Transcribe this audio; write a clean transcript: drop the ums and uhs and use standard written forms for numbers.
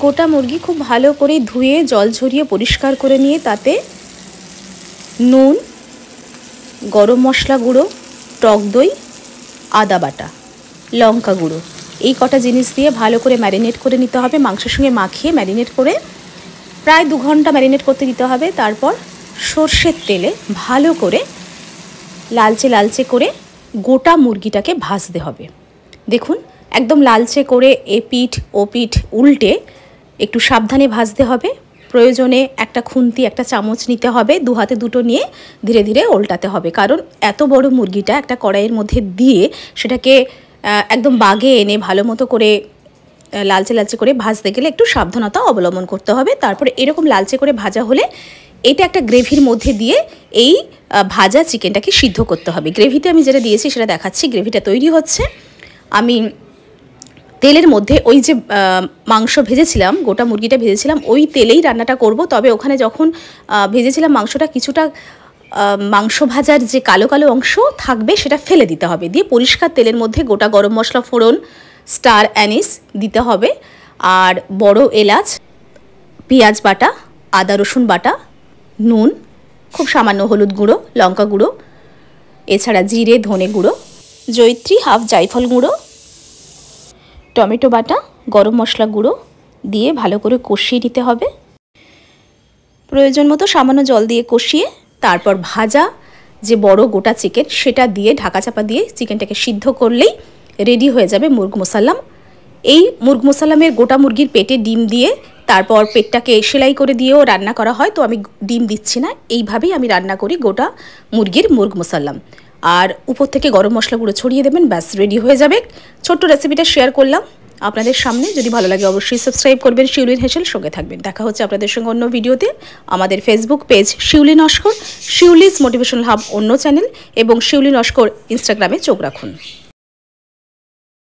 গোটা মুরগি খুব ভালো করে ধুয়ে জল ঝরিয়ে পরিষ্কার করে নিয়ে তাতে নুন, গরম মশলা গুঁড়ো, টক দই, আদা বাটা, লঙ্কা গুঁড়ো এই কটা জিনিস দিয়ে ভালো করে ম্যারিনেট করে নিতে হবে। মাংসের সঙ্গে মাখিয়ে ম্যারিনেট করে প্রায় 2 ঘন্টা ম্যারিনেট করতে দিতে হবে। তারপর সর্ষের তেলে ভালো করে লালচে লালচে করে গোটা মুরগিটাকে ভাজতে হবে। দেখুন একদম লালচে করে এপিঠ ওপিঠ উল্টে একটু সাবধানে ভাজতে হবে। প্রয়োজনে একটা খুন্তি একটা চামচ নিতে হবে, 2 হাতে দুটো নিয়ে ধীরে ধীরে উল্টাতে হবে। কারণ এত বড় মুরগিটা একটা কড়াইয়ের মধ্যে দিয়ে সেটাকে একদম বাগে এনে ভালো মতো করে লালচে লালচে করে ভাজতে গেলে একটু সাবধানতা অবলম্বন করতে হবে। তারপরে এরকম লালচে করে ভাজা হলে এটা একটা গ্রেভির মধ্যে দিয়ে এই ভাজা চিকেনটাকে সিদ্ধ করতে হবে। গ্রেভিতে আমি যেটা দিয়েছি সেটা দেখাচ্ছি। গ্রেভিটা তৈরি হচ্ছে। আমি তেলের মধ্যে ওই যে মাংস ভেজেছিলাম, গোটা মুরগিটা ভেজেছিলাম, ওই তেলেই রান্নাটা করব। তবে ওখানে যখন ভেজেছিলাম মাংসটা কিছুটা মাংস ভাজার যে কালো কালো অংশ থাকবে সেটা ফেলে দিতে হবে। দিয়ে পরিষ্কার তেলের মধ্যে গোটা গরম মশলা ফোড়ন, স্টার অ্যানিস দিতে হবে, আর বড় এলাচ, পেঁয়াজ বাটা, আদা রসুন বাটা, নুন, খুব সামান্য হলুদ গুঁড়ো, লঙ্কা গুঁড়ো, এছাড়া জিরে ধনে গুঁড়ো, জয়িত্রী হাফ জায়ফল গুঁড়ো, টমেটো বাটা, গরম মশলা গুঁড়ো দিয়ে ভালো করে কষিয়ে নিতে হবে। প্রয়োজন মতো সামান্য জল দিয়ে কষিয়ে তারপর ভাজা যে বড় গোটা চিকেন সেটা দিয়ে ঢাকা চাপা দিয়ে চিকেনটাকে সিদ্ধ করলেই রেডি হয়ে যাবে মুরগ মোসাল্লাম। এই মুরগ মোসাল্লামের গোটা মুরগির পেটে ডিম দিয়ে তারপর পেটটাকে সেলাই করে দিয়েও রান্না করা হয়। তো আমি ডিম দিচ্ছি না, এইভাবেই আমি রান্না করি গোটা মুরগির মুরগ মোসাল্লাম। আর উপর থেকে গরম মশলা গুঁড়ো ছড়িয়ে দেবেন, ব্যাস রেডি হয়ে যাবে। ছোট্ট রেসিপিটা শেয়ার করলাম আপনাদের সামনে। যদি ভালো লাগে অবশ্যই সাবস্ক্রাইব করবেন, শিউলিন হেসেল সঙ্গে থাকবেন। দেখা হচ্ছে আপনাদের সঙ্গে অন্য ভিডিওতে। আমাদের ফেসবুক পেজ শিউলি নস্কর, শিউলিস মোটিভেশনাল হাব অন্য চ্যানেল এবং শিউলি নস্কর ইনস্টাগ্রামে চোখ রাখুন।